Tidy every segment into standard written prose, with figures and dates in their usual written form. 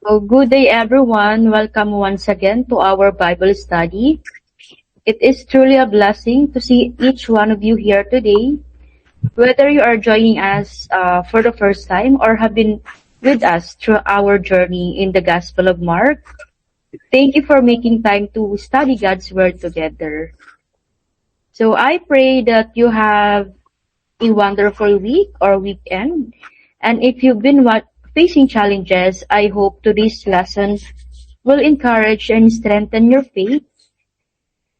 So, good day, everyone. Welcome once again to our Bible study. It is truly a blessing to see each one of you here today, whether you are joining us for the first time or have been with us through our journey in the Gospel of Mark. Thank you for making time to study God's Word together. So, I pray that you have a wonderful week or weekend. And if you've been facing challenges, I hope today's lesson will encourage and strengthen your faith.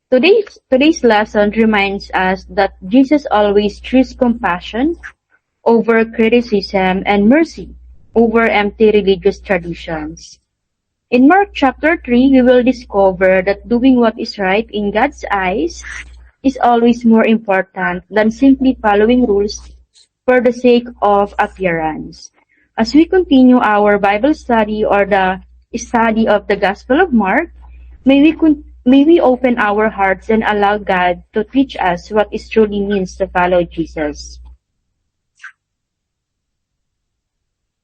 Today's lesson reminds us that Jesus always chooses compassion over criticism and mercy over empty religious traditions. In Mark chapter 3, we will discover that doing what is right in God's eyes is always more important than simply following rules for the sake of appearance. As we continue our Bible study or the study of the Gospel of Mark, may we open our hearts and allow God to teach us what it truly means to follow Jesus.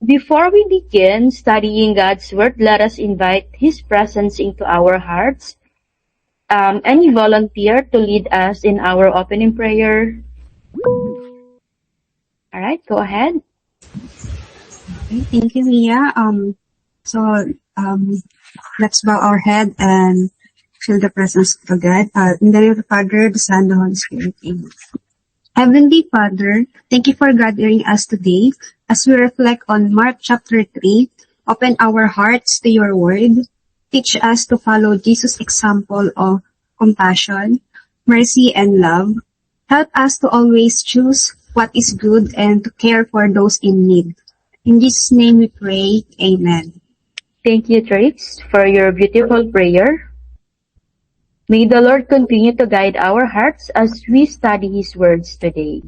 Before we begin studying God's Word, let us invite His presence into our hearts. Any volunteer to lead us in our opening prayer? All right, go ahead. Okay, thank you, Mia. Let's bow our head and feel the presence of God. In the name of the Father, the Son, and the Holy Spirit. Amen. Heavenly Father, thank you for gathering us today as we reflect on Mark chapter 3. Open our hearts to your word. Teach us to follow Jesus' example of compassion, mercy, and love. Help us to always choose what is good and to care for those in need. In Jesus' name we pray. Amen. Thank you, Trix, for your beautiful prayer. May the Lord continue to guide our hearts as we study His words today.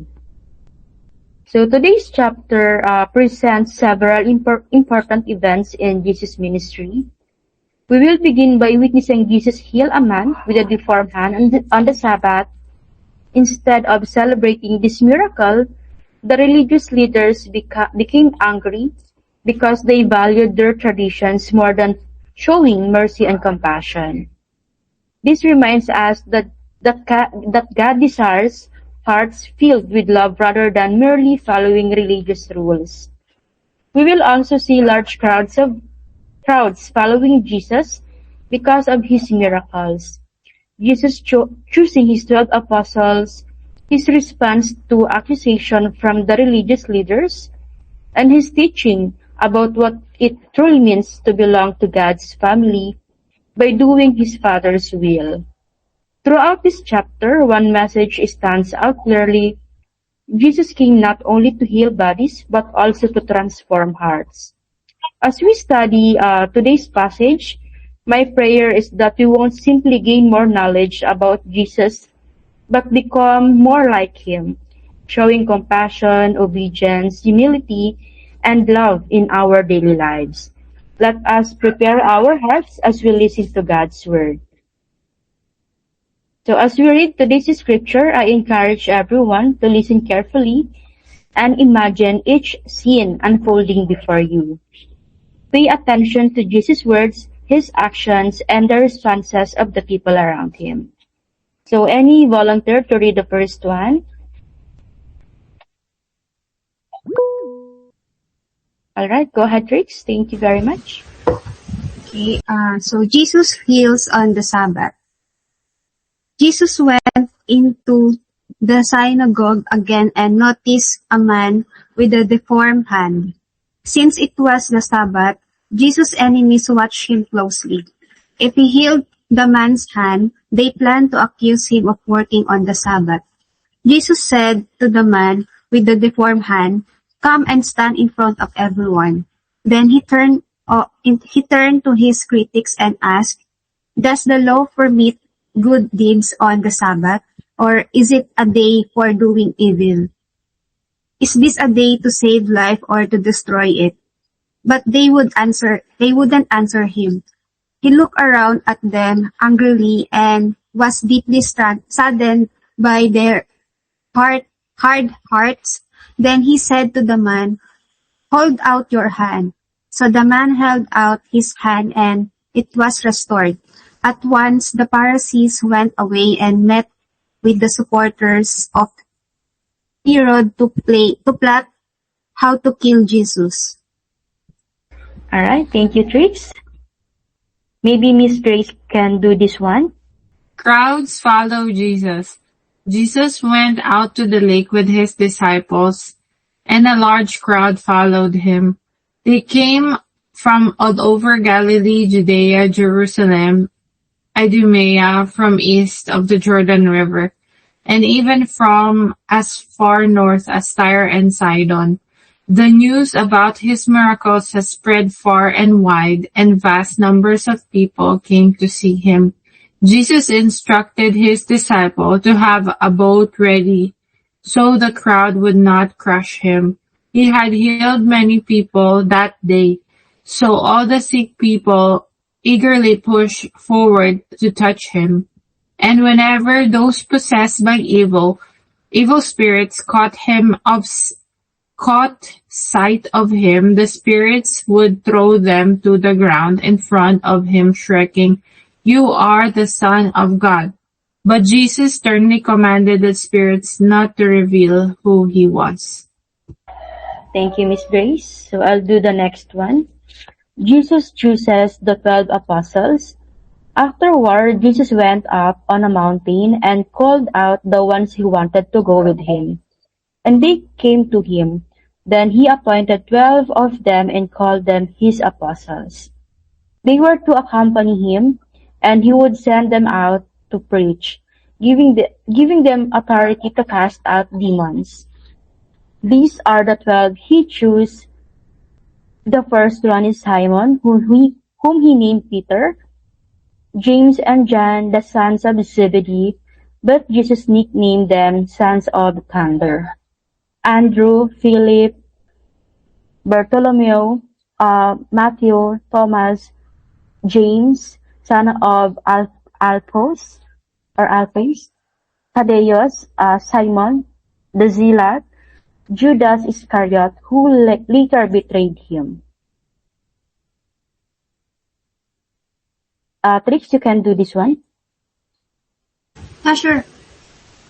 So today's chapter presents several important events in Jesus' ministry. We will begin by witnessing Jesus heal a man with a deformed hand on the Sabbath. Instead of celebrating this miracle, the religious leaders became angry because they valued their traditions more than showing mercy and compassion. This reminds us that God desires hearts filled with love rather than merely following religious rules. We will also see large crowds following Jesus because of His miracles. Jesus choosing His 12 apostles, His response to accusation from the religious leaders, and His teaching about what it truly means to belong to God's family by doing His Father's will. Throughout this chapter, one message stands out clearly. Jesus came not only to heal bodies, but also to transform hearts. As we study today's passage, my prayer is that we won't simply gain more knowledge about Jesus, but become more like Him, showing compassion, obedience, humility, and love in our daily lives. Let us prepare our hearts as we listen to God's Word. So as we read today's scripture, I encourage everyone to listen carefully and imagine each scene unfolding before you. Pay attention to Jesus' words, His actions, and the responses of the people around Him. So any volunteer to read the first one? All right, go ahead, Trix. Thank you very much. Okay, so Jesus heals on the Sabbath. Jesus went into the synagogue again and noticed a man with a deformed hand. Since it was the Sabbath, Jesus' enemies watched him closely. If he healed the man's hand, they planned to accuse him of working on the Sabbath. Jesus said to the man with the deformed hand, "Come and stand in front of everyone." Then he turned to his critics and asked, "Does the law permit good deeds on the Sabbath, or is it a day for doing evil? Is this a day to save life or to destroy it?" But they wouldn't answer him. He looked around at them angrily and was deeply saddened by their hard hearts. Then he said to the man, "Hold out your hand." So the man held out his hand and it was restored. At once the Pharisees went away and met with the supporters of Herod to plot how to kill Jesus. Alright, thank you, Trix. Maybe Miss Grace can do this one. Crowds followed Jesus. Jesus went out to the lake with his disciples, and a large crowd followed him. They came from all over Galilee, Judea, Jerusalem, Idumea, from east of the Jordan River, and even from as far north as Tyre and Sidon. The news about his miracles has spread far and wide, and vast numbers of people came to see him. Jesus instructed his disciple to have a boat ready so the crowd would not crush him. He had healed many people that day, so all the sick people eagerly pushed forward to touch him. And whenever those possessed by evil spirits caught sight of him, the spirits would throw them to the ground in front of him, shrieking, "You are the Son of God." But Jesus sternly commanded the spirits not to reveal who he was. Thank you, Miss Grace. So I'll do the next one. Jesus chooses the 12 apostles. Afterward, Jesus went up on a mountain and called out the ones who wanted to go with him. And they came to him. Then he appointed 12 of them and called them his apostles. They were to accompany him, and he would send them out to preach, giving them authority to cast out demons. These are the 12 he chose. The first one is Simon, whom he named Peter, James and John, the sons of Zebedee, but Jesus nicknamed them sons of thunder. Andrew, Philip, Bartholomew, Matthew, Thomas, James, son of Alphonse, Thaddeus, Simon, the Zealot, Judas Iscariot, who later betrayed him. Trix, you can do this one. Sure.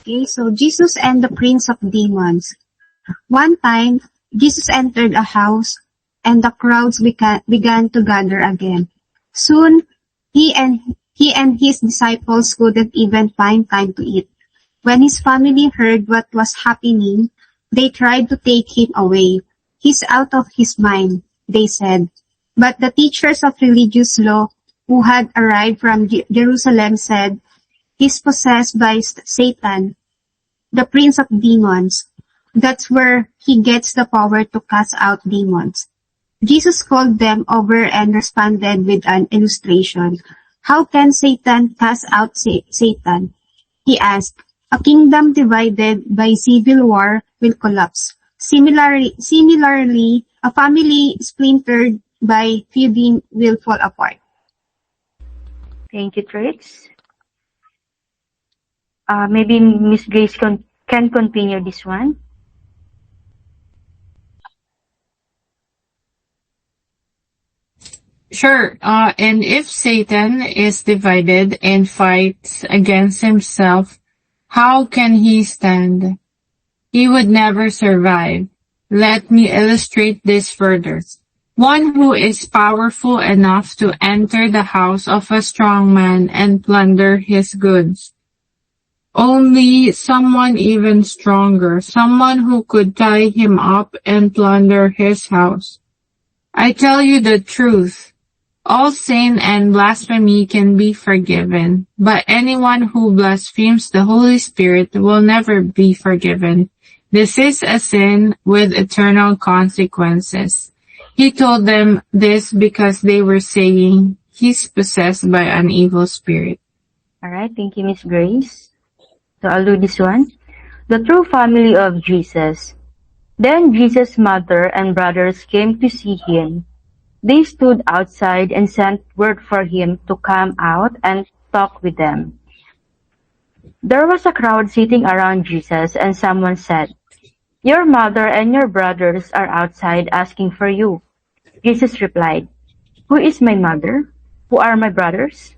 Okay, so Jesus and the prince of demons. One time, Jesus entered a house, and the crowds began to gather again. Soon, he and his disciples couldn't even find time to eat. When his family heard what was happening, they tried to take him away. "He's out of his mind," they said. But the teachers of religious law who had arrived from Jerusalem said, "He's possessed by Satan, the prince of demons. That's where he gets the power to cast out demons." Jesus called them over and responded with an illustration. "How can Satan cast out Satan?" he asked. "A kingdom divided by civil war will collapse. Similarly, a family splintered by feuding will fall apart." Thank you, Trix. Maybe Miss Grace can continue this one. Sure, and if Satan is divided and fights against himself, how can he stand? He would never survive. Let me illustrate this further. One who is powerful enough to enter the house of a strong man and plunder his goods. Only someone even stronger, someone who could tie him up and plunder his house. I tell you the truth. All sin and blasphemy can be forgiven, but anyone who blasphemes the Holy Spirit will never be forgiven. This is a sin with eternal consequences. He told them this because they were saying he's possessed by an evil spirit. Alright, thank you, Miss Grace. So I'll do this one. The true family of Jesus. Then Jesus' mother and brothers came to see him. They stood outside and sent word for him to come out and talk with them. There was a crowd sitting around Jesus, and someone said, "Your mother and your brothers are outside asking for you." Jesus replied, "Who is my mother? Who are my brothers?"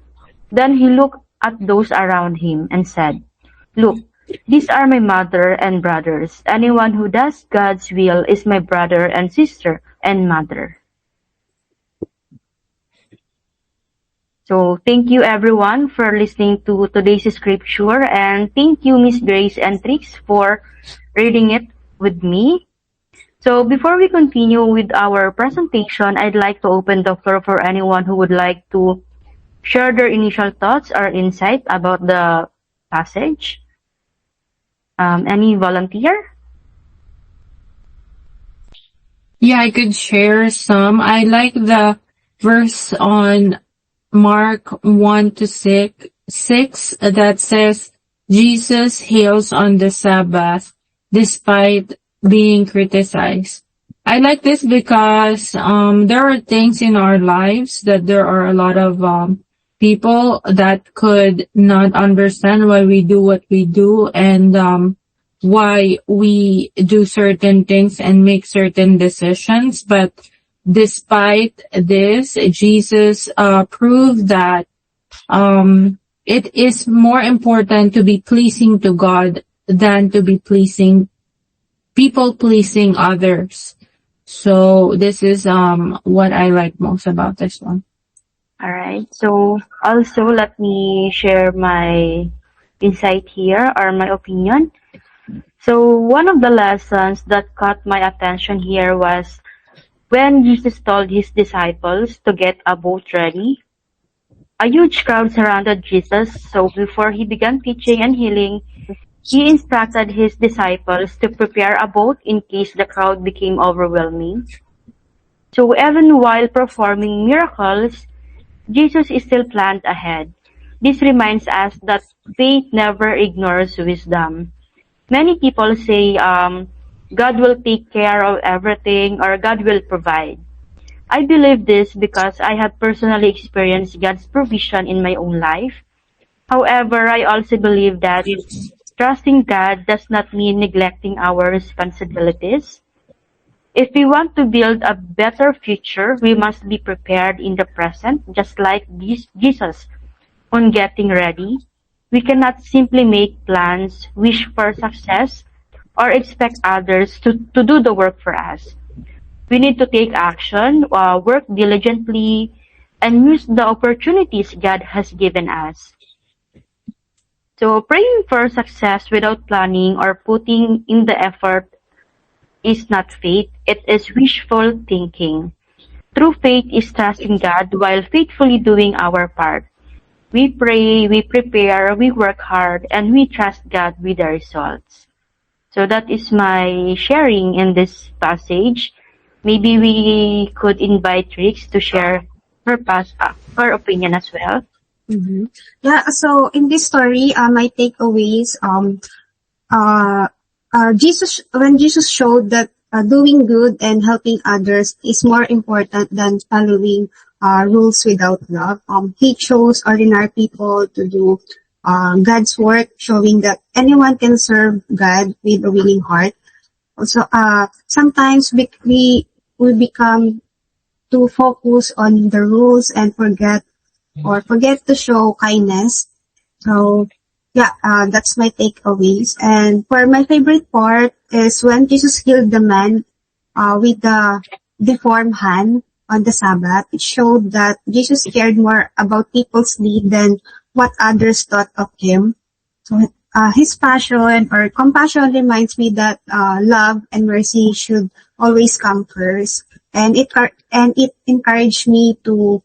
Then he looked at those around him and said, "Look, these are my mother and brothers. Anyone who does God's will is my brother and sister and mother." So thank you everyone for listening to today's scripture, and thank you Miss Grace and Trix for reading it with me. So before we continue with our presentation, I'd like to open the floor for anyone who would like to share their initial thoughts or insight about the passage. Any volunteer? Yeah, I could share some. I like the verse on Mark 1 to 6 that says, Jesus heals on the Sabbath despite being criticized. I like this because there are things in our lives that there are a lot of people that could not understand why we do what we do, and why we do certain things and make certain decisions. But despite this, Jesus proved that it is more important to be pleasing to God than to be people pleasing others. So this is what I like most about this one. All right. So also let me share my insight here or my opinion. So one of the lessons that caught my attention here was when Jesus told his disciples to get a boat ready. A huge crowd surrounded Jesus, so before he began teaching and healing, he instructed his disciples to prepare a boat in case the crowd became overwhelming. So even while performing miracles, Jesus still planned ahead. This reminds us that faith never ignores wisdom. Many people say, God will take care of everything or God will provide. I believe this because I have personally experienced God's provision in my own life. However, I also believe that trusting God does not mean neglecting our responsibilities. If we want to build a better future, we must be prepared in the present, just like Jesus on getting ready. We cannot simply make plans, wish for success, or expect others to do the work for us. We need to take action, work diligently, and use the opportunities God has given us. So praying for success without planning or putting in the effort is not faith, it is wishful thinking. True faith is trusting God while faithfully doing our part. We pray, we prepare, we work hard, and we trust God with the results. So that is my sharing in this passage. Maybe we could invite Rix to share her opinion as well. Mm-hmm. Yeah, so in this story, my takeaways, when Jesus showed that doing good and helping others is more important than following rules without love. He chose ordinary people to do God's work, showing that anyone can serve God with a willing heart. Also, sometimes we become too focused on the rules and forget to show kindness. So, yeah, that's my takeaways. And for my favorite part is when Jesus healed the man with the deformed hand on the Sabbath. It showed that Jesus cared more about people's need than what others thought of him. So his passion or compassion reminds me that love and mercy should always come first. And it encouraged me to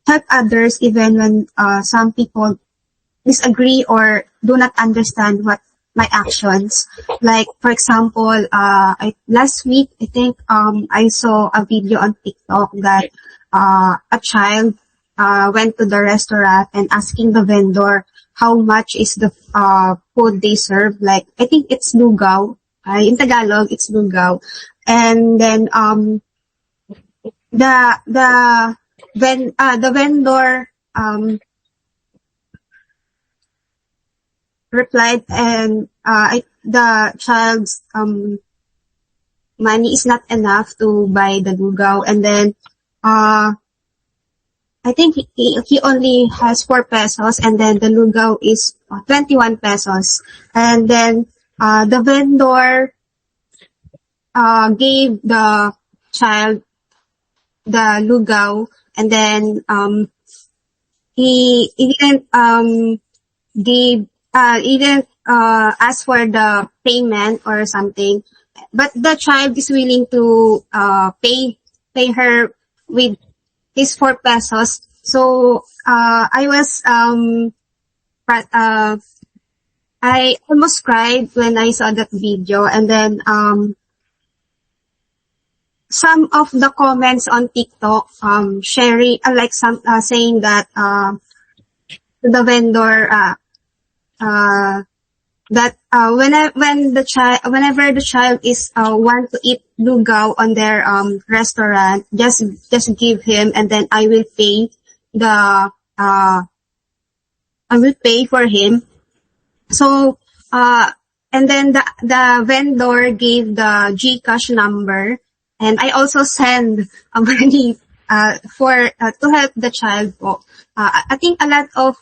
help others even when some people disagree or do not understand what my actions. Like, for example, last week, I think, I saw a video on TikTok that, a child, went to the restaurant and asking the vendor how much is the, food they serve. Like, I think it's lugaw. In Tagalog, it's lugaw. And then, the vendor, replied, and the child's money is not enough to buy the lugaw, and then I think he only has 4 pesos, and then the lugaw is 21 pesos. And then the vendor gave the child the lugaw, and then he didn't he didn't ask for the payment or something, but the child is willing to pay her with his 4 pesos. So I was I almost cried when I saw that video. And then some of the comments on TikTok sharing like some saying that the vendor that whenever the child is want to eat lugaw on their restaurant, just give him, and then I will pay for him. So and then the vendor gave the GCash number, and I also send money for to help the child. I think a lot of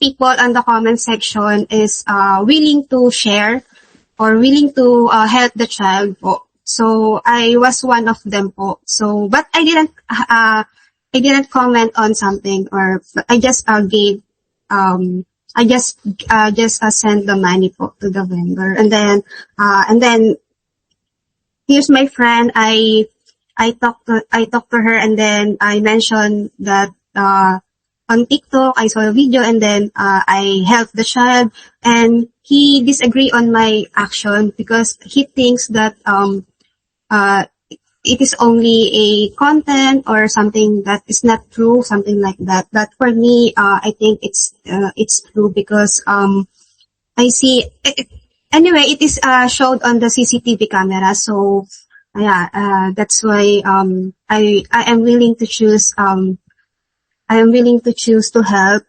people on the comment section is willing to share or willing to help the child po. So I was one of them po. So but I didn't comment on something, or I just gave I just sent the money po to the vendor. And then here's my friend. I talked to her, and then I mentioned that on TikTok I saw a video, and then I helped the child, and he disagreed on my action because he thinks that it is only a content or something that is not true, something like that. But for me, I think it's true because I see anyway. It is showed on the CCTV camera, so yeah, that's why I am willing to choose to help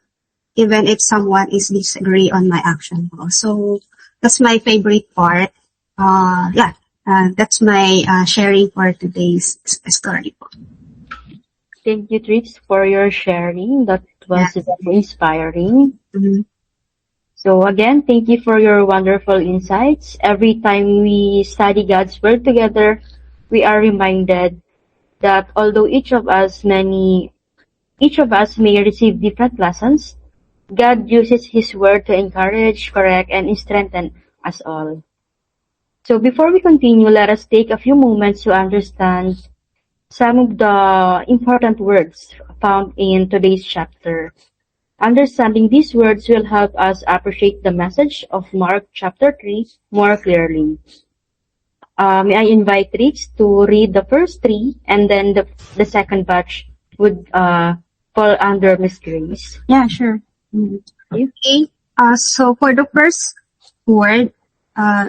even if someone is disagree on my action. So that's my favorite part. That's my sharing for today's story. Thank you, Trix, for your sharing. That was very inspiring. Mm-hmm. So again, thank you for your wonderful insights. Every time we study God's Word together, we are reminded that although each of us may receive different lessons, God uses His Word to encourage, correct, and strengthen us all. So before we continue, let us take a few moments to understand some of the important words found in today's chapter. Understanding these words will help us appreciate the message of Mark chapter 3 more clearly. May I invite Rich to read the first 3, and then the second batch would fall under Miss Grace. Yeah, sure. Okay. So for the first word,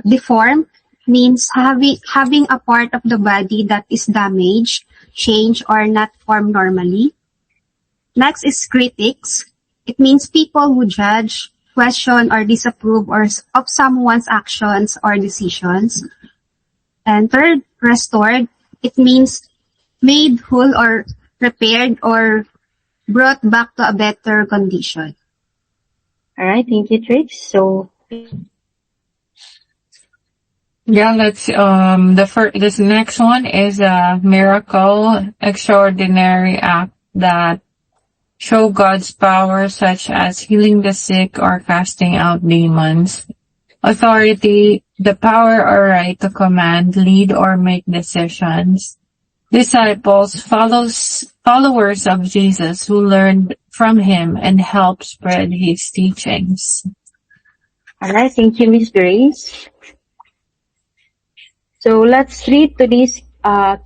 deformed means having a part of the body that is damaged, changed, or not formed normally. Next is critics. It means people who judge, question, or disapprove of someone's actions or decisions. And third, restored. It means made whole or repaired or brought back to a better condition. All right, thank you, Trix. So Yeah, let's this next one is a miracle, extraordinary act that show God's power, such as healing the sick or casting out demons. Authority, the power or right to command, lead, or make decisions. Disciples, followers of Jesus who learned from him and helped spread his teachings. all right, thank you, Miss Grace. So let's read today's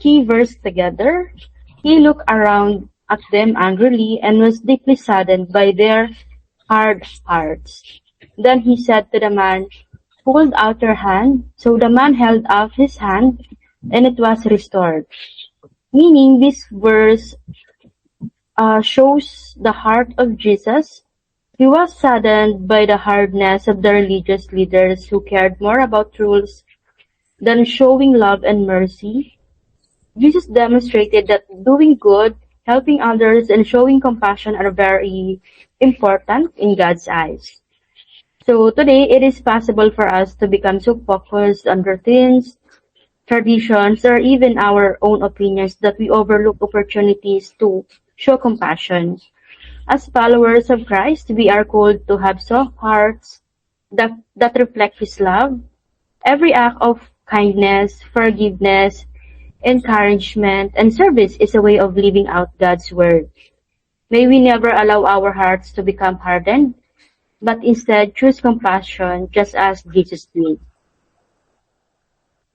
key verse together. He looked around at them angrily and was deeply saddened by their hard hearts. Then he said to the man, "Hold out your hand." So the man held out his hand, and it was restored. Meaning, this verse shows the heart of Jesus. He was saddened by the hardness of the religious leaders who cared more about rules than showing love and mercy. Jesus demonstrated that doing good, helping others, and showing compassion are very important in God's eyes. So today, it is possible for us to become so focused on routines, traditions, or even our own opinions that we overlook opportunities to show compassion. As followers of Christ, we are called to have soft hearts that reflect His love. Every act of kindness, forgiveness, encouragement, and service is a way of living out God's Word. May we never allow our hearts to become hardened, but instead choose compassion just as Jesus did.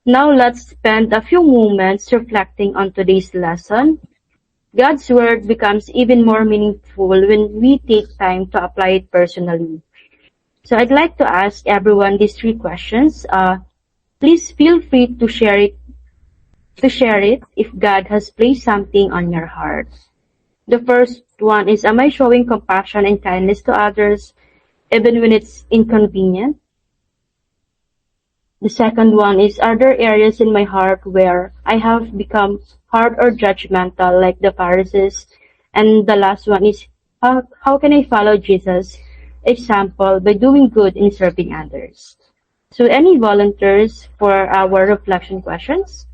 Now let's spend a few moments reflecting on today's lesson. God's Word becomes even more meaningful when we take time to apply it personally. So I'd like to ask everyone these three questions. Please feel free to share it if God has placed something on your heart. The first one is, am I showing compassion and kindness to others even when it's inconvenient? The second one is, are there areas in my heart where I have become hard or judgmental like the Pharisees? And the last one is, how can I follow Jesus' example by doing good and serving others? So any volunteers for our reflection questions?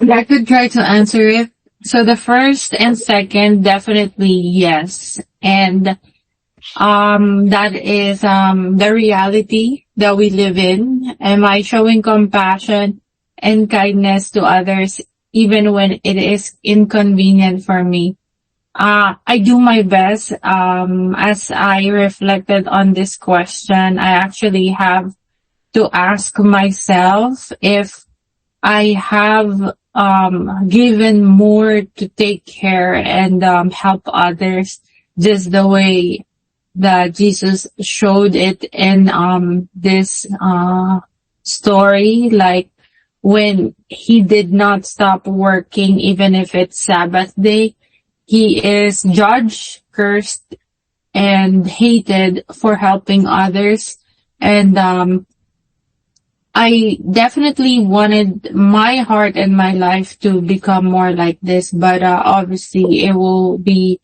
I could try to answer it. So the first and second, definitely yes. And that is the reality that we live in. Am I showing compassion and kindness to others even when it is inconvenient for me? I do my best. As I reflected on this question, I actually have to ask myself if I have given more to take care and help others just the way that Jesus showed it in this story, like when he did not stop working even if it's Sabbath day. He is judged, cursed, and hated for helping others. And I definitely wanted my heart and my life to become more like this, but obviously it will be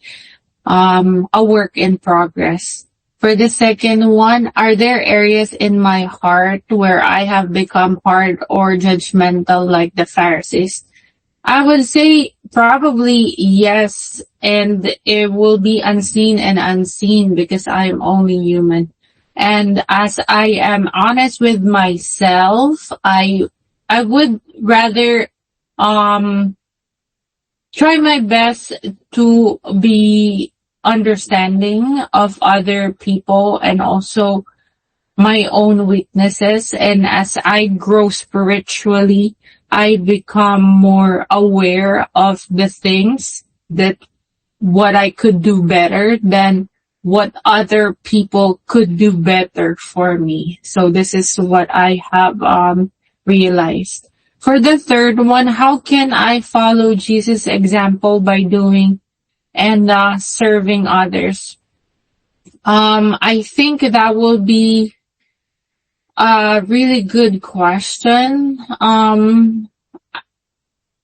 a work in progress. For the second one, are there areas in my heart where I have become hard or judgmental like the Pharisees? I would say probably yes, and it will be unseen and unseen because I am only human. And as I am honest with myself, I would rather try my best to be understanding of other people and also my own weaknesses. And as I grow spiritually, I become more aware of the things that what I could do better than what other people could do better for me. So this is what I have realized. For the third one, how can I follow Jesus' example by doing and serving others? I think that will be a really good question.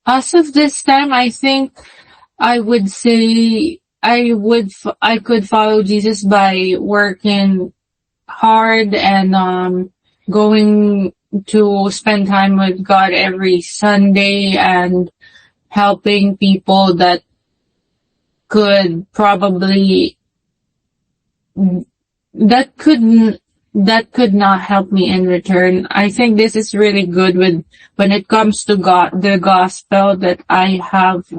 As of this time, I think I would say I could follow Jesus by working hard and going to spend time with God every Sunday and helping people that could probably that could not help me in return. I think this is really good when it comes to God, the gospel that I have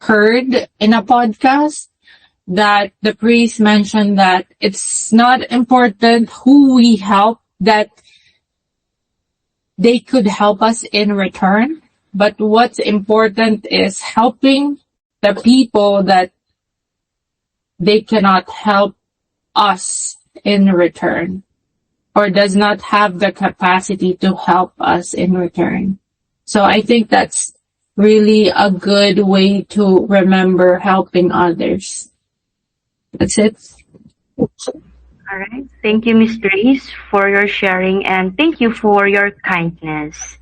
heard in a podcast, that the priest mentioned that it's not important who we help, that they could help us in return, but what's important is helping the people that they cannot help us in return, or does not have the capacity to help us in return. So I think that's really a good way to remember helping others. That's it. All right. Thank you, Miss Grace, for your sharing, and thank you for your kindness.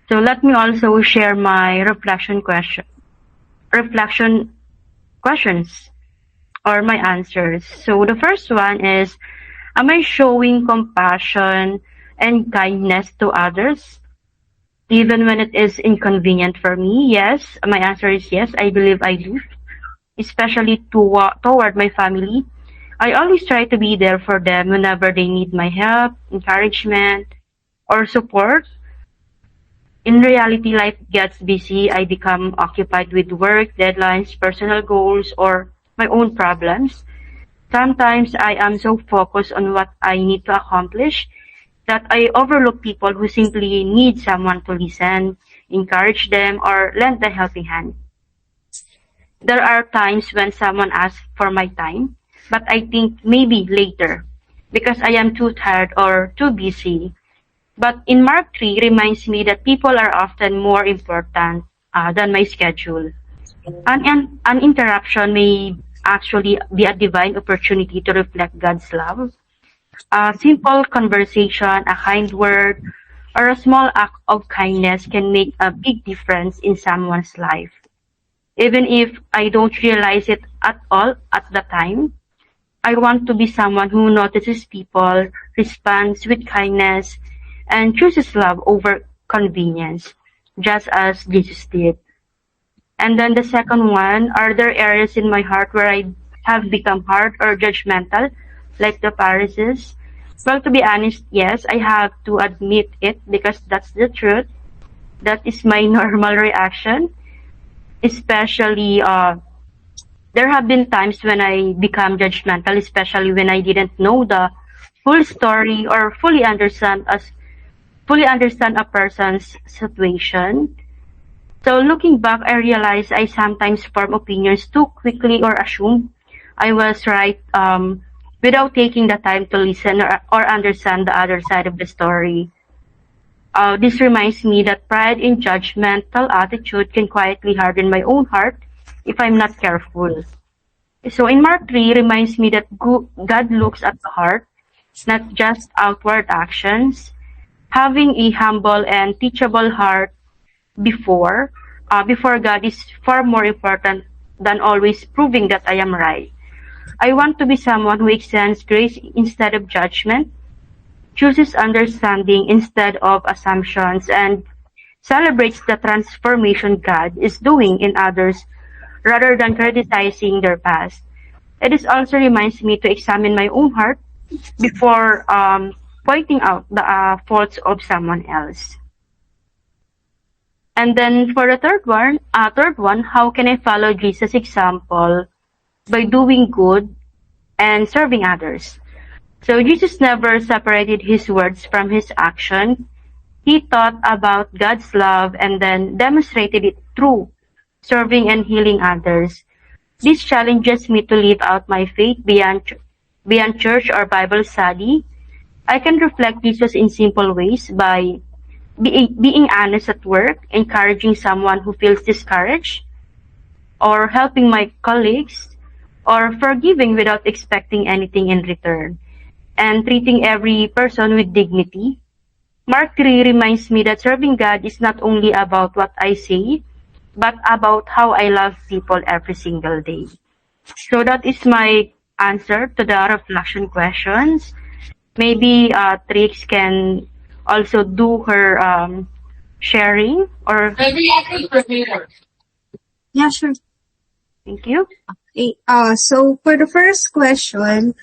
So let me also share my reflection questions or my answers. So the first one is, am I showing compassion and kindness to others even when it is inconvenient for me? Yes, my answer is yes. I believe I do, especially toward my family. I always try to be there for them whenever they need my help, encouragement, or support. In reality, life gets busy. I become occupied with work, deadlines, personal goals, or my own problems. Sometimes I am so focused on what I need to accomplish that I overlook people who simply need someone to listen, encourage them, or lend a helping hand. There are times when someone asks for my time, but I think maybe later because I am too tired or too busy. But in Mark 3 reminds me that people are often more important than my schedule. An interruption may actually be a divine opportunity to reflect God's love. A simple conversation, a kind word, or a small act of kindness can make a big difference in someone's life. Even if I don't realize it at all at the time, I want to be someone who notices people, responds with kindness, and chooses love over convenience, just as Jesus did. And then the second one, are there areas in my heart where I have become hard or judgmental, like the Pharisees? Well, to be honest, yes, I have to admit it because that's the truth. That is my normal reaction, especially there have been times when I become judgmental, especially when I didn't know the full story or fully understand a person's situation. So looking back, I realized I sometimes form opinions too quickly or assume I was right without taking the time to listen or understand the other side of the story. This reminds me that pride in judgmental attitude can quietly harden my own heart if I'm not careful. So in Mark 3 reminds me that God looks at the heart, not just outward actions. Having a humble and teachable heart before before God is far more important than always proving that I am right. I want to be someone who extends grace instead of judgment, chooses understanding instead of assumptions, and celebrates the transformation God is doing in others rather than criticizing their past. It also reminds me to examine my own heart before pointing out the faults of someone else. And then for the third one, how can I follow Jesus' example by doing good and serving others? So Jesus never separated his words from his action. He taught about God's love and then demonstrated it through serving and healing others. This challenges me to live out my faith beyond church or Bible study. I can reflect Jesus in simple ways by being honest at work, encouraging someone who feels discouraged, or helping my colleagues, or forgiving without expecting anything in return, and treating every person with dignity. Mark 3 reminds me that serving God is not only about what I say, but about how I love people every single day. So that is my answer to the reflection questions. Maybe Trix can also do her sharing or Yeah, sure. thank you. Okay. So for the first question,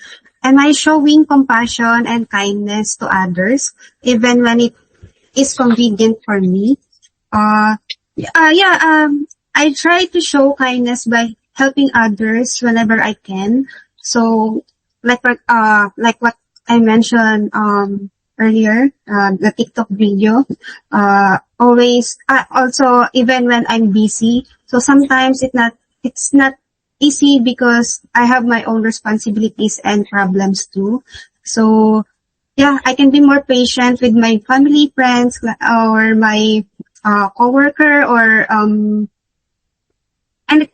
am I showing compassion and kindness to others even when it is convenient for me? I try to show kindness by helping others whenever I can. So, like what I mentioned earlier, the TikTok video, always also even when I'm busy. So sometimes it's not easy because I have my own responsibilities and problems too. So yeah, I can be more patient with my family, friends, or my coworker, or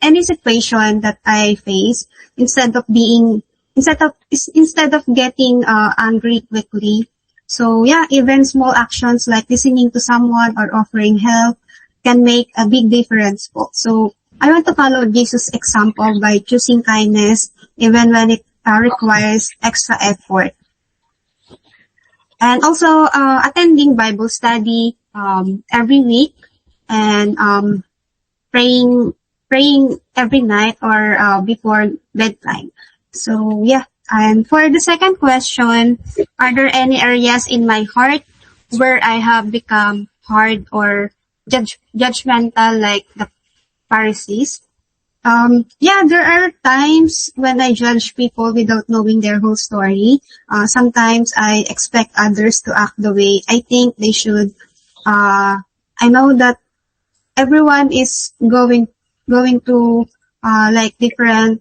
any situation that I face instead of being instead of getting angry quickly. So yeah, even small actions like listening to someone or offering help can make a big difference po. So I want to follow Jesus' example by choosing kindness even when it requires extra effort. And also attending Bible study every week, and praying every night or before bedtime. So yeah. And for the second question, are there any areas in my heart where I have become hard or judgmental like the Pharisees? Yeah, there are times when I judge people without knowing their whole story. Sometimes I expect others to act the way I think they should. I know that everyone is going to like different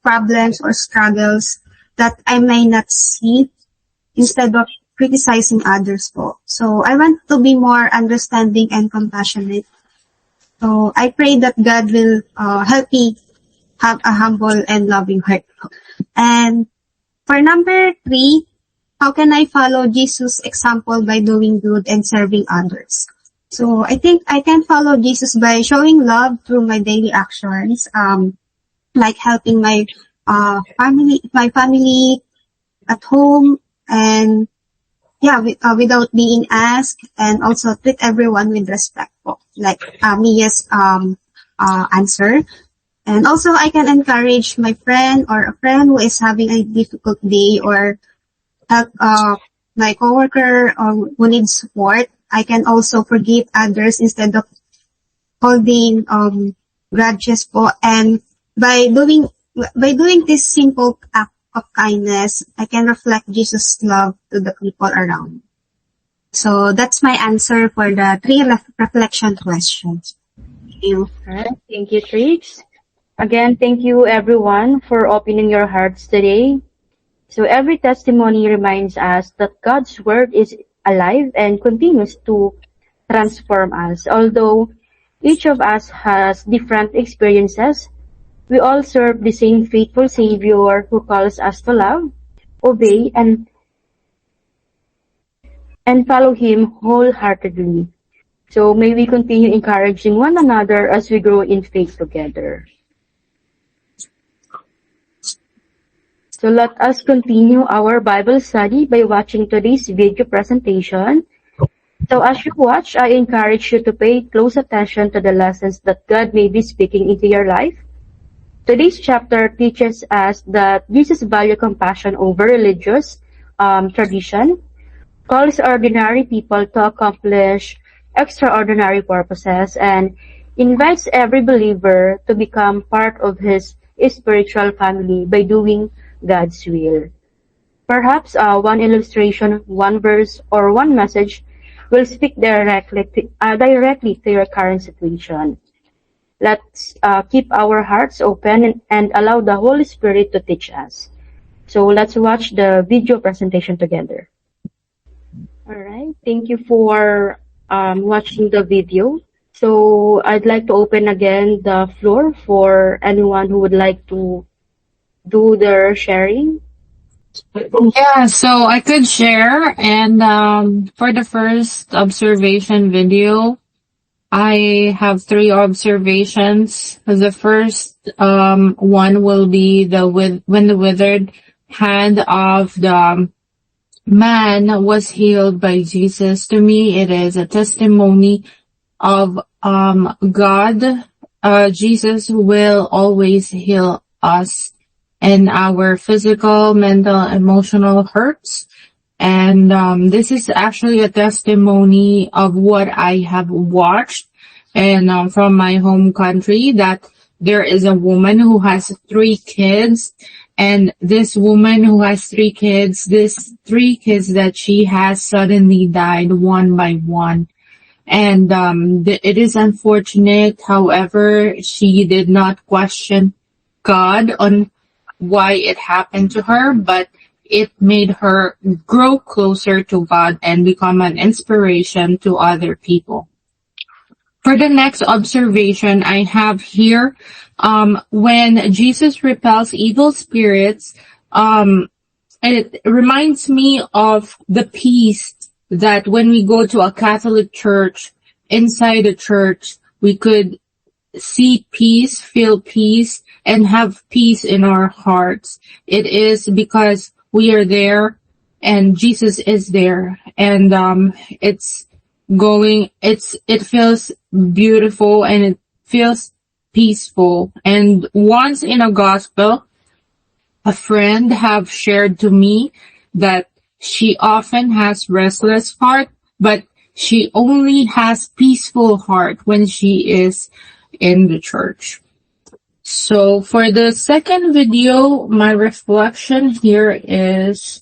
problems or struggles that I may not see, instead of criticizing others po. So I want to be more understanding and compassionate. So I pray that God will help me have a humble and loving heart. And for number 3, how can I follow Jesus' example by doing good and serving others? So I think I can follow Jesus by showing love through my daily actions, like helping my family at home, and yeah, without being asked, and also treat everyone with respect po, like Mia's answer. And also I can encourage my friend or a friend who is having a difficult day, or help my coworker or who needs support. I can also forgive others instead of holding grudges po. And by doing this simple act of kindness, I can reflect Jesus' love to the people around. So that's my answer for the 3 reflection questions. Thank you. Alright, thank you, Trix. Again, thank you everyone for opening your hearts today. So every testimony reminds us that God's word is alive and continues to transform us. Although each of us has different experiences, we all serve the same faithful Savior who calls us to love, obey, and follow Him wholeheartedly. So may we continue encouraging one another as we grow in faith together. So let us continue our Bible study by watching today's video presentation. So as you watch, I encourage you to pay close attention to the lessons that God may be speaking into your life. Today's chapter teaches us that Jesus values compassion over religious tradition, calls ordinary people to accomplish extraordinary purposes, and invites every believer to become part of His spiritual family by doing God's will. Perhaps one illustration, one verse, or one message will speak directly to your current situation. Let's keep our hearts open and allow the Holy Spirit to teach us. So let's watch the video presentation together. Alright, thank you for watching the video. So I'd like to open again the floor for anyone who would like to do their sharing. Yeah, so I could share, and for the first observation video, I have 3 observations. The first one will be when the withered hand of the man was healed by Jesus. To me, it is a testimony of God. Jesus will always heal us in our physical, mental, emotional hurts. And this is actually a testimony of what I have watched and from my home country, that there is a woman who has 3 kids, and this woman who has 3 kids, these 3 kids that she has suddenly died one by one. And it is unfortunate. However, she did not question God on why it happened to her, but it made her grow closer to God and become an inspiration to other people. For the next observation I have here, when Jesus repels evil spirits, it reminds me of the peace that when we go to a Catholic church, inside the church, we could see peace, feel peace, and have peace in our hearts. It is because we are there and Jesus is there. And it feels beautiful and it feels peaceful. And once in a gospel, a friend have shared to me that she often has restless heart, but she only has peaceful heart when she is in the church. So for the second video, my reflection here is,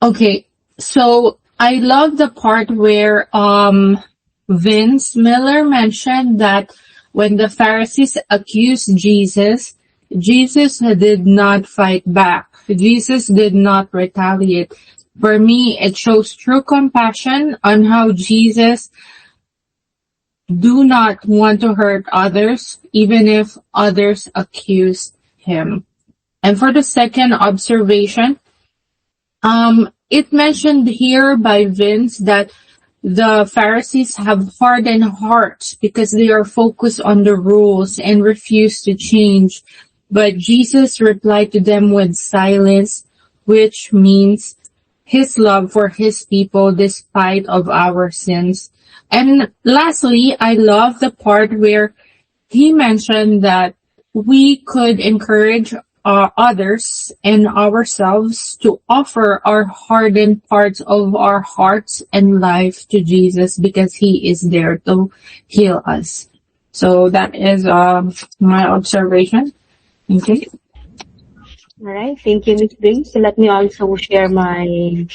okay, so I love the part where Vince Miller mentioned that when the Pharisees accused Jesus, Jesus did not fight back. Jesus did not retaliate. For me, it shows true compassion on how Jesus do not want to hurt others, even if others accuse him. And for the second observation, it mentioned here by Vince that the Pharisees have hardened hearts because they are focused on the rules and refuse to change. But Jesus replied to them with silence, which means his love for his people despite of our sins. And lastly, I love the part where he mentioned that we could encourage others and ourselves to offer our hardened parts of our hearts and life to Jesus because he is there to heal us. So that is my observation. Okay. All right. Thank you, Ms. Bing. So let me also share my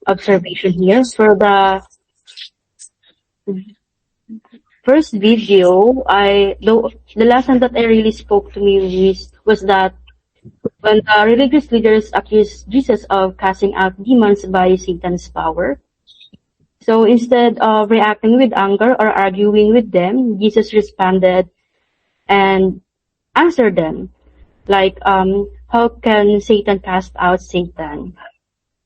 observation here. For the first video, the lesson that I really spoke to me was that when the religious leaders accused Jesus of casting out demons by Satan's power, so instead of reacting with anger or arguing with them, Jesus responded and answered them, like, how can Satan cast out Satan?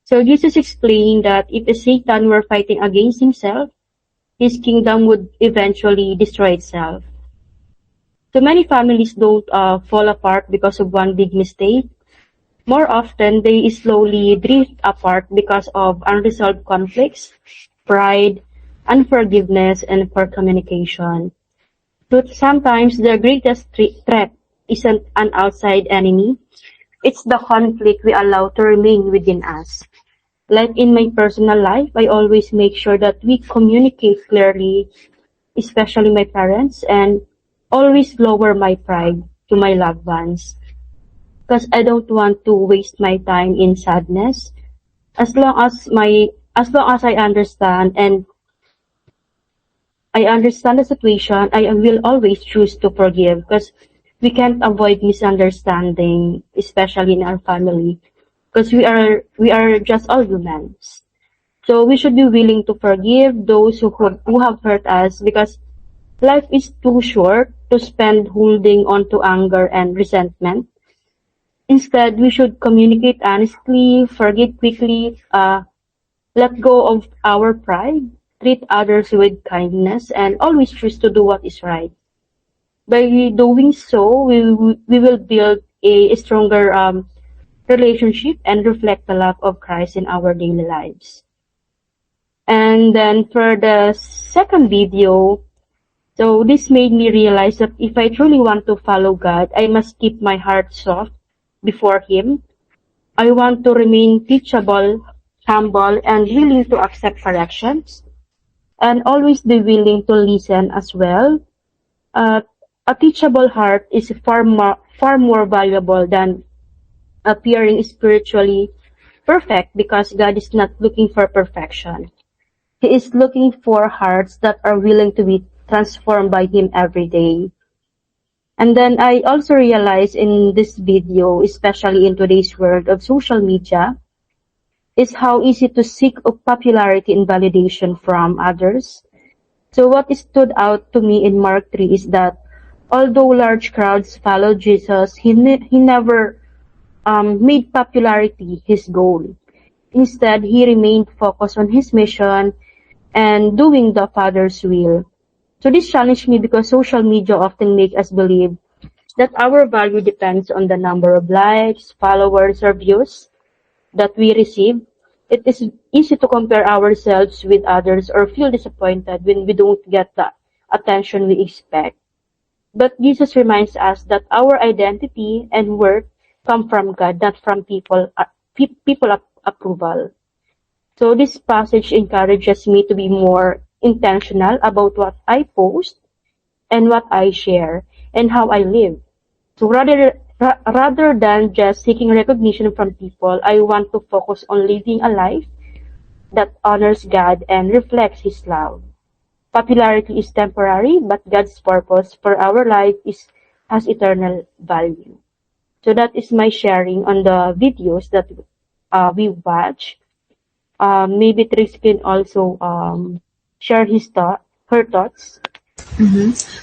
So Jesus explained that if Satan were fighting against himself, his kingdom would eventually destroy itself. So many families don't fall apart because of one big mistake. More often, they slowly drift apart because of unresolved conflicts, pride, unforgiveness, and poor communication. But sometimes the greatest threat isn't an outside enemy. It's the conflict we allow to remain within us. Like in my personal life, I always make sure that we communicate clearly, especially my parents, and always lower my pride to my loved ones. Because I don't want to waste my time in sadness. As long as I understand and I understand the situation, I will always choose to forgive because we can't avoid misunderstanding, especially in our family, because we are just all humans. So we should be willing to forgive those who have hurt us because life is too short to spend holding on to anger and resentment. Instead, we should communicate honestly, forgive quickly, let go of our pride, treat others with kindness, and always choose to do what is right. By doing so, we will build a stronger relationship and reflect the love of Christ in our daily lives. And then for the second video, so this made me realize that if I truly want to follow God, I must keep my heart soft before Him. I want to remain teachable, humble, and willing to accept corrections, and always be willing to listen as well. A teachable heart is far more valuable than appearing spiritually perfect because God is not looking for perfection. He is looking for hearts that are willing to be transformed by Him every day. And then I also realized in this video, especially in today's world of social media, is how easy to seek of popularity and validation from others. So what stood out to me in Mark 3 is that although large crowds followed Jesus, he never made popularity his goal. Instead, he remained focused on his mission and doing the Father's will. So this challenged me because social media often make us believe that our value depends on the number of likes, followers, or views that we receive. It is easy to compare ourselves with others or feel disappointed when we don't get the attention we expect. But Jesus reminds us that our identity and worth come from God, not from people approval. So this passage encourages me to be more intentional about what I post and what I share and how I live. So rather than just seeking recognition from people, I want to focus on living a life that honors God and reflects His love. Popularity is temporary, but God's purpose for our life has eternal value. So that is my sharing on the videos that we watch. Maybe Tris can also share her thoughts.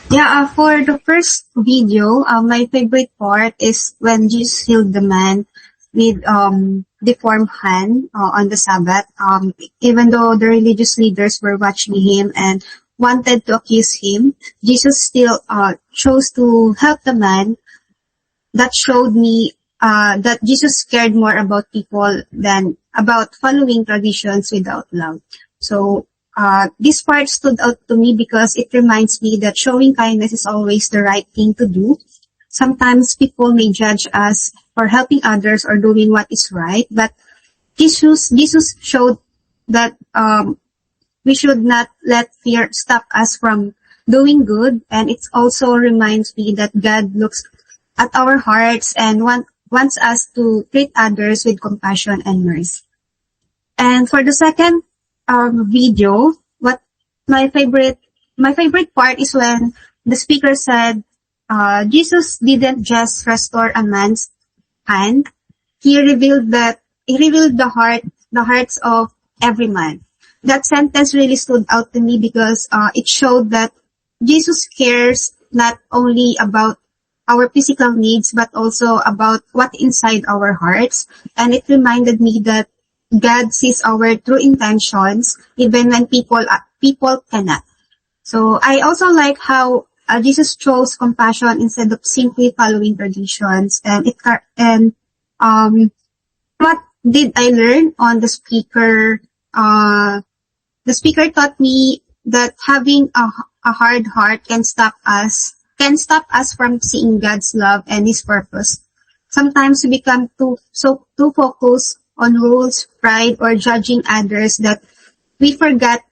Yeah, for the first video, my favorite part is when Jesus healed the man with deformed hand on the Sabbath. Even though the religious leaders were watching him and wanted to accuse him, Jesus still chose to help the man. That showed me that Jesus cared more about people than about following traditions without love. So this part stood out to me because it reminds me that showing kindness is always the right thing to do. Sometimes people may judge us for helping others or doing what is right, but Jesus showed that we should not let fear stop us from doing good, and it also reminds me that God looks at our hearts and wants us to treat others with compassion and mercy. And for the second video, what my favorite part is when the speaker said, Jesus didn't just restore a man's hand; he revealed the hearts of every man. That sentence really stood out to me because it showed that Jesus cares not only about our physical needs, but also about what inside our hearts. And it reminded me that God sees our true intentions, even when people cannot. So I also like how Jesus chose compassion instead of simply following traditions. What did I learn on the speaker? The speaker taught me that having a hard heart can stop us from seeing God's love and His purpose. Sometimes we become too focused on rules, pride, or judging others that we forget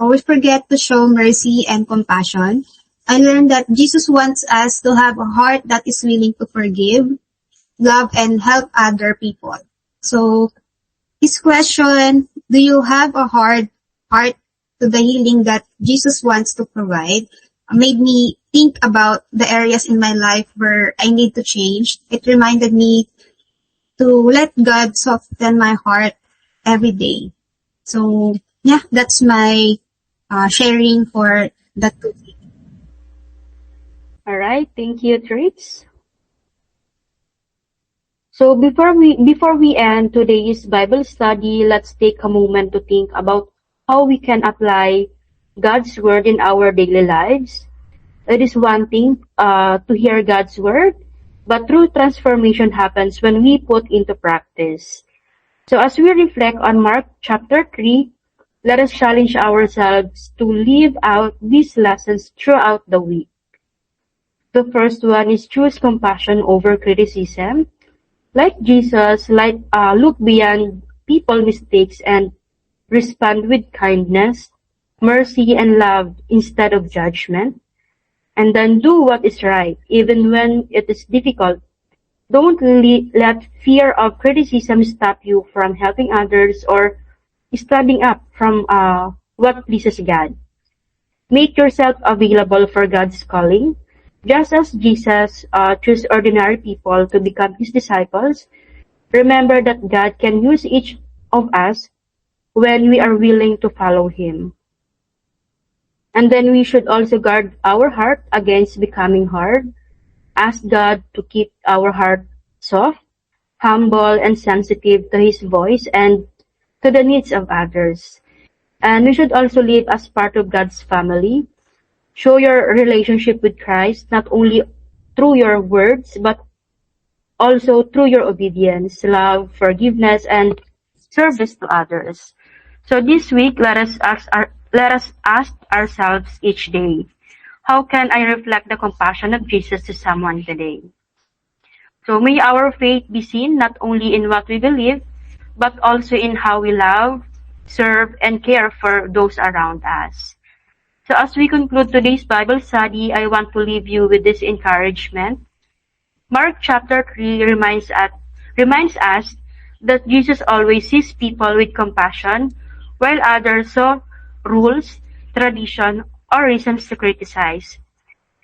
to show mercy and compassion. I learned that Jesus wants us to have a heart that is willing to forgive, love, and help other people. So, his question, do you have a hard heart to the healing that Jesus wants to provide, made me think about the areas in my life where I need to change. It reminded me to let God soften my heart every day. So, yeah, that's my sharing for that. All right, thank you, Trix. So before we end today's Bible study, let's take a moment to think about how we can apply God's word in our daily lives. It is one thing to hear God's word, but true transformation happens when we put into practice. So as we reflect on Mark chapter 3, let us challenge ourselves to live out these lessons throughout the week. The first one is choose compassion over criticism. Like Jesus, look beyond people's mistakes and respond with kindness, mercy, and love instead of judgment. And then do what is right, even when it is difficult. Don't let fear of criticism stop you from helping others or standing up from what pleases God. Make yourself available for God's calling. Just as Jesus chose ordinary people to become His disciples, remember that God can use each of us when we are willing to follow Him. And then we should also guard our heart against becoming hard. Ask God to keep our heart soft, humble, and sensitive to His voice and to the needs of others. And we should also live as part of God's family. Show your relationship with Christ not only through your words, but also through your obedience, love, forgiveness, and service to others. So this week, let us ask ourselves each day, how can I reflect the compassion of Jesus to someone today? So may our faith be seen not only in what we believe, but also in how we love, serve, and care for those around us. So as we conclude today's Bible study, I want to leave you with this encouragement. Mark chapter 3 reminds us that Jesus always sees people with compassion, while others saw rules, tradition, or reasons to criticize.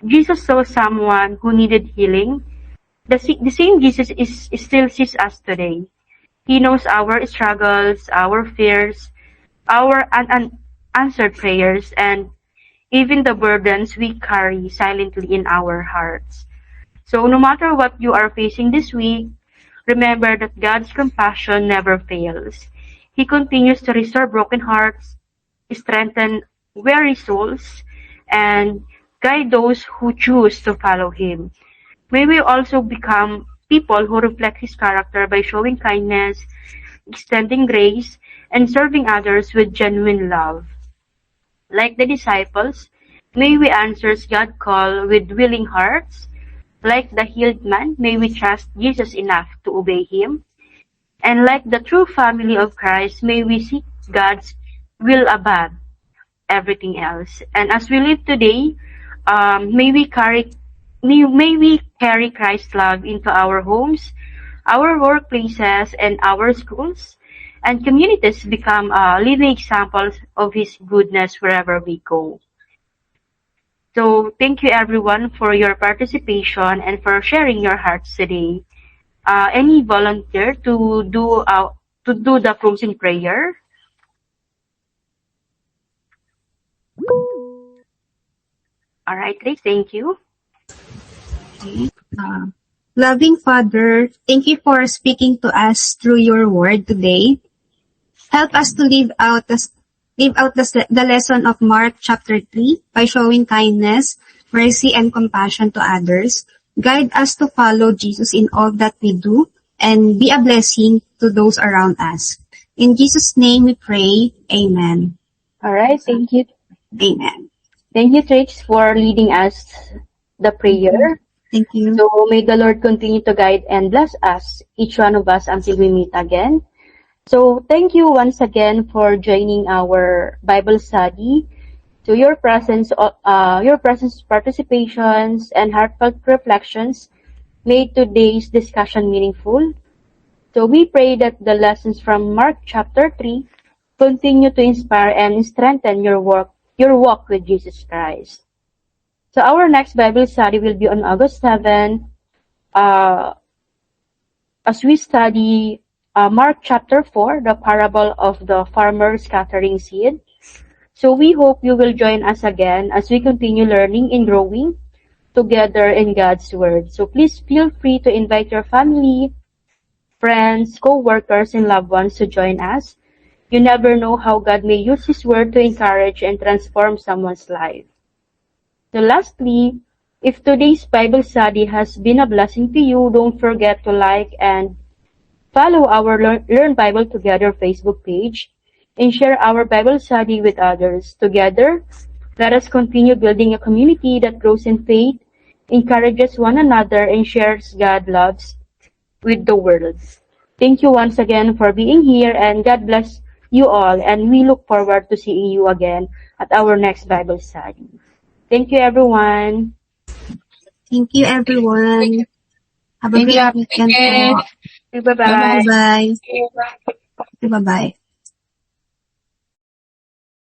Jesus saw someone who needed healing. The same Jesus still sees us today. He knows our struggles, our fears, our unanswered prayers, and even the burdens we carry silently in our hearts. So no matter what you are facing this week, remember that God's compassion never fails. He continues to restore broken hearts, strengthen weary souls, and guide those who choose to follow Him. May we also become people who reflect His character by showing kindness, extending grace, and serving others with genuine love. Like the disciples, may we answer God's call with willing hearts. Like the healed man, may we trust Jesus enough to obey Him. And like the true family of Christ, may we seek God's will above everything else. And as we live today, may we carry Christ's love into our homes, our workplaces, and our schools, and communities become living examples of His goodness wherever we go. So thank you everyone for your participation and for sharing your hearts today. Any volunteer to do the closing prayer? All right, great. Thank you. Loving Father, thank you for speaking to us through your word today. Help us to live out the lesson of Mark chapter 3 by showing kindness, mercy, and compassion to others. Guide us to follow Jesus in all that we do and be a blessing to those around us. In Jesus' name we pray. Amen. All right, thank you. Amen. Thank you, Trix, for leading us the prayer. Thank you. So may the Lord continue to guide and bless us, each one of us, until we meet again. So thank you once again for joining our Bible study. To your presence, participations, and heartfelt reflections made today's discussion meaningful. So we pray that the lessons from Mark chapter 3 continue to inspire and strengthen your walk with Jesus Christ. So our next Bible study will be on August 7, as we study Mark chapter 4, the parable of the farmer scattering seed. So we hope you will join us again as we continue learning and growing together in God's Word. So please feel free to invite your family, friends, co-workers, and loved ones to join us. You never know how God may use His Word to encourage and transform someone's life. So lastly, if today's Bible study has been a blessing to you, don't forget to like and follow our Learn Bible Together Facebook page and share our Bible study with others. Together, let us continue building a community that grows in faith, encourages one another, and shares God's loves with the world. Thank you once again for being here, and God bless you all, and we look forward to seeing you again at our next Bible study. Thank you, everyone. Thank you, everyone. Have a Thank great you. weekend. Bye-bye. Bye-bye. Bye-bye.